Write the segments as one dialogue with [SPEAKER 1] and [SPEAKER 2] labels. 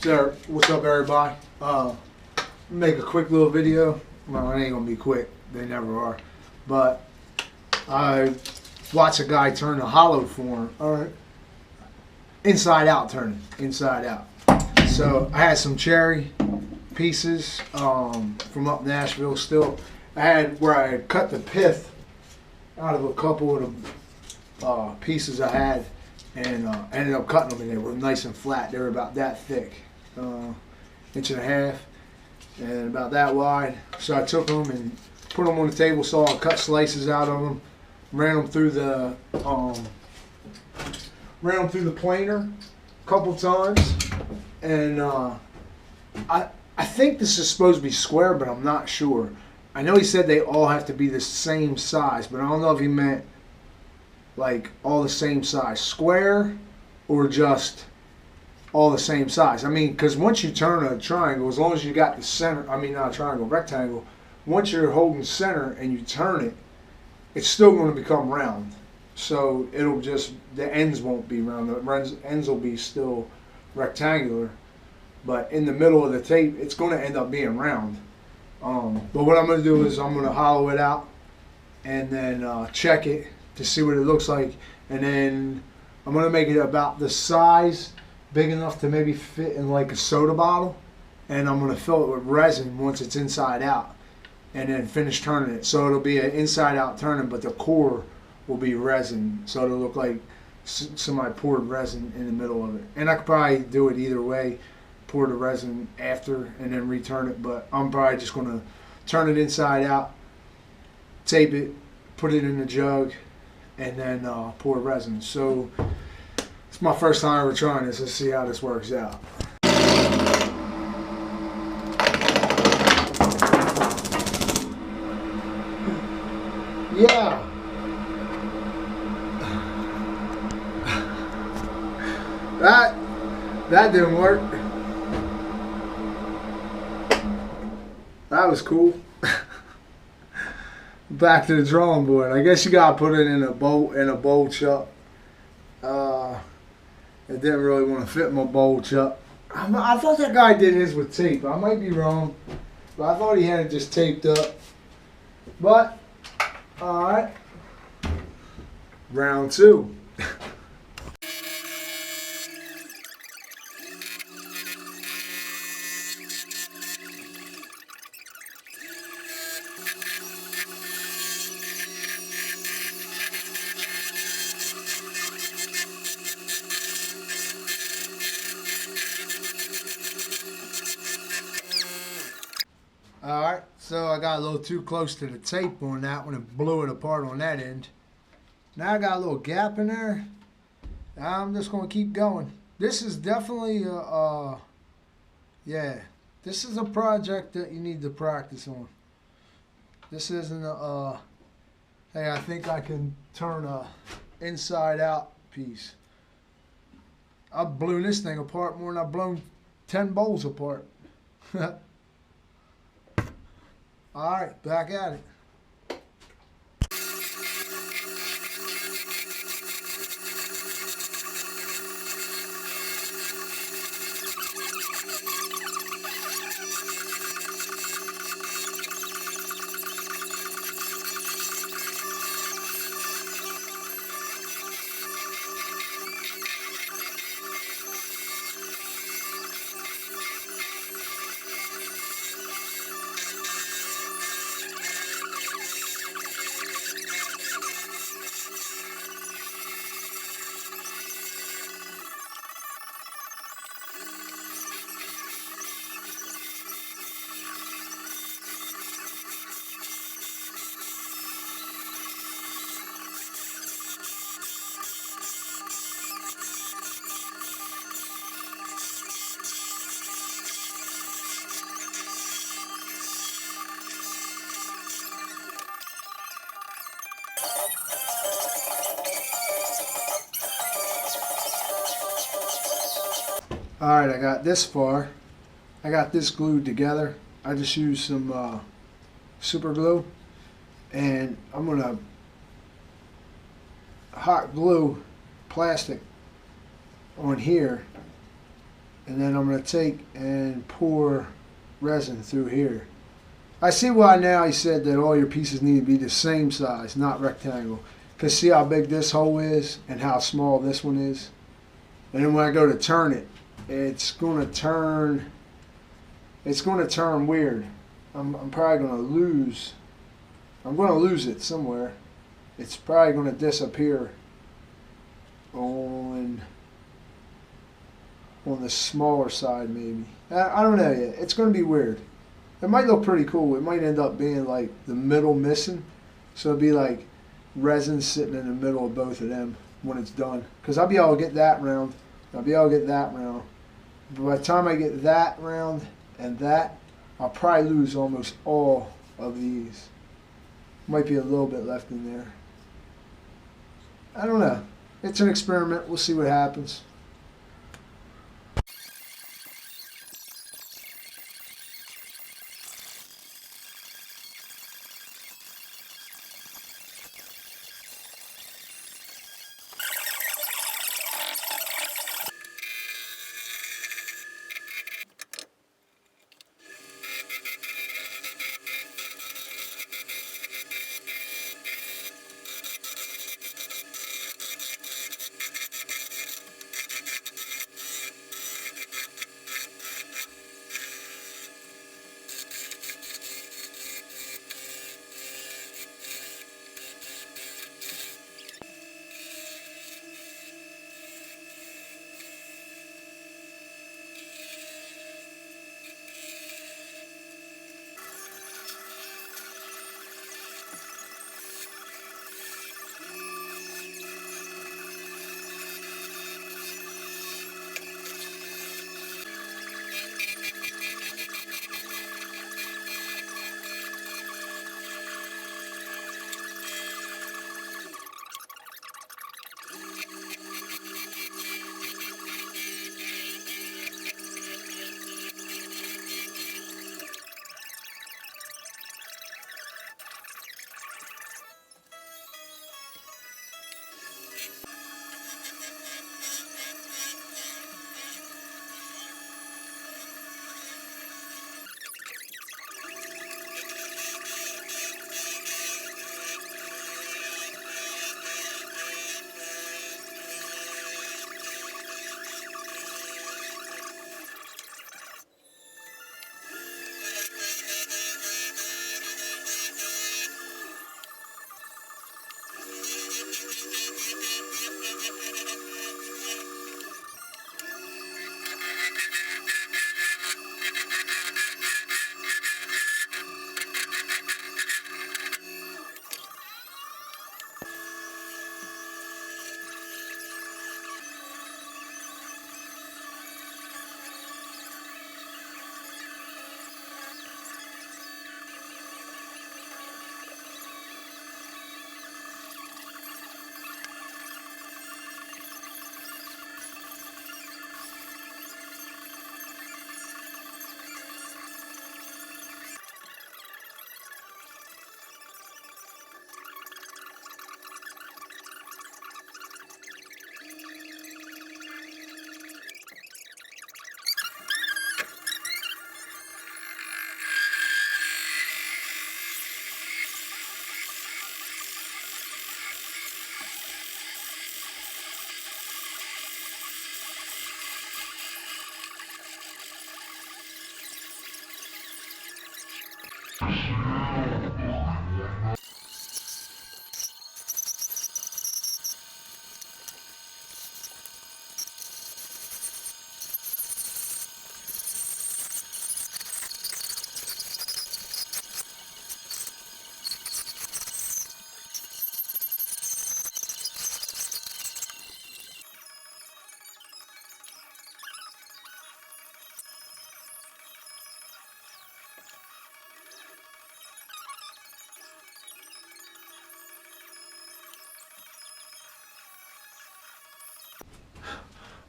[SPEAKER 1] So, what's up, everybody? Make a quick little video. Well, it ain't gonna be quick. They never are. But I watched a guy turn a hollow form. Inside out, turning inside out. So I had some cherry pieces from up Nashville. Still, I had where I had cut the pith out of a couple of the pieces I had, and ended up cutting them, and they were nice and flat. They were about that thick, inch and a half, and about that wide. So I took them and put them on the table saw, cut slices out of them, ran them through the planer a couple times, and I think this is supposed to be square, but I'm not sure. I know he said they all have to be the same size, but I don't know if he meant like all the same size square or just all the same size. I mean, because once you turn a triangle, as long as you got the center, I mean not a triangle, rectangle, once you're holding center and you turn it, it's still going to become round. So it'll just, the ends won't be round, the ends will be still rectangular, but in the middle of the tape it's going to end up being round. But what I'm going to do is I'm going to hollow it out and then check it to see what it looks like, and then I'm going to make it about the size, big enough to maybe fit in like a soda bottle, and I'm going to fill it with resin once it's inside out, and then finish turning it. So it'll be an inside out turning, but the core will be resin, so it'll look like somebody poured resin in the middle of it. And I could probably do it either way, pour the resin after and then return it, but I'm probably just going to turn it inside out, tape it, put it in the jug, and then pour resin. So it's my first time ever trying this. Let's see how this works out. Yeah. That didn't work. That was cool. Back to the drawing board. I guess you gotta put it in a bowl chuck. It didn't really want to fit in my bowl chuck. I thought that guy did his with tape. I might be wrong, but I thought he had it just taped up. But all right, round two. Alright, so I got a little too close to the tape on that one and blew it apart on that end. Now I got a little gap in there. I'm just going to keep going. This is definitely yeah, this is a project that you need to practice on. This isn't a, hey, I think I can turn a inside out piece. I've blown this thing apart more than I've blown 10 bowls apart. All right, back at it. Alright, I got this far. I got this glued together. I just used some super glue, and I'm going to hot glue plastic on here and then I'm going to take and pour resin through here. I see why now he said that all your pieces need to be the same size, not rectangle. Because see how big this hole is and how small this one is? And then when I go to turn it, it's going to turn weird. I'm probably going to lose. I'm going to lose it somewhere. It's probably going to disappear on the smaller side maybe. I don't know yet. It's going to be weird. It might look pretty cool. It might end up being like the middle missing. So it'd be like resin sitting in the middle of both of them when it's done. Because I'll be able to get that round. I'll be able to get that round. But by the time I get that round and that, I'll probably lose almost all of these. Might be a little bit left in there. I don't know. It's an experiment. We'll see what happens.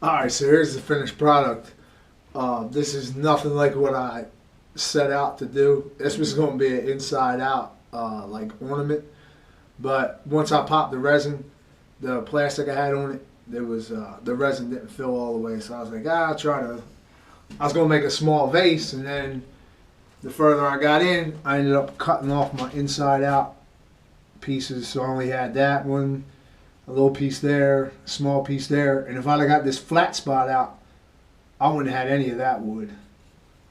[SPEAKER 1] Alright, so here's the finished product. This is nothing like what I set out to do. This was going to be an inside out like ornament. But once I popped the resin, the plastic I had on it, there was the resin didn't fill all the way. So I was like, I'll try to I was going to make a small vase, and then the further I got in, I ended up cutting off my inside out pieces, so I only had that one, a little piece there, a small piece there, and if I'd have got this flat spot out, I wouldn't have had any of that wood.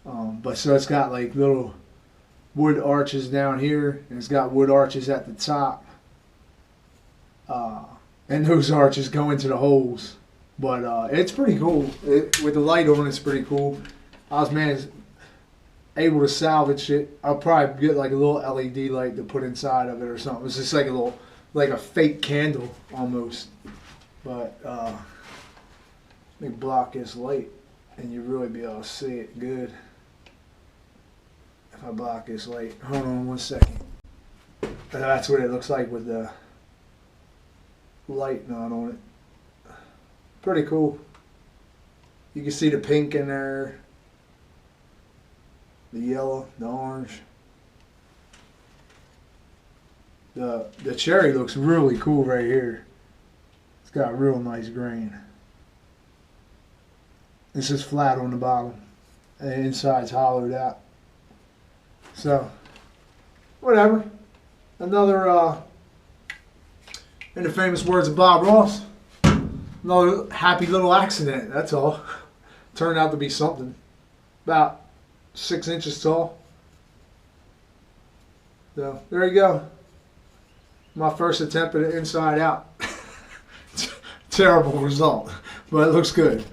[SPEAKER 1] But so it's got like little wood arches down here, and it's got wood arches at the top, and those arches go into the holes. But it's pretty cool. With the light on, it's pretty cool. I was able to salvage it. I'll probably get like a little LED light to put inside of it or something. It's just like a little, like a fake candle almost. But let me block this light, and you really be able to see it good. If I block this light, hold on 1 second. That's what it looks like with the light not on it. Pretty cool. You can see the pink in there, the yellow, the orange. The cherry looks really cool right here. It's got a real nice grain. This is flat on the bottom, and the inside's hollowed out. So, whatever. Another, in the famous words of Bob Ross, another happy little accident, that's all. Turned out to be something. About 6 inches tall. So, there you go. My first attempt at it inside out. Terrible result, but it looks good.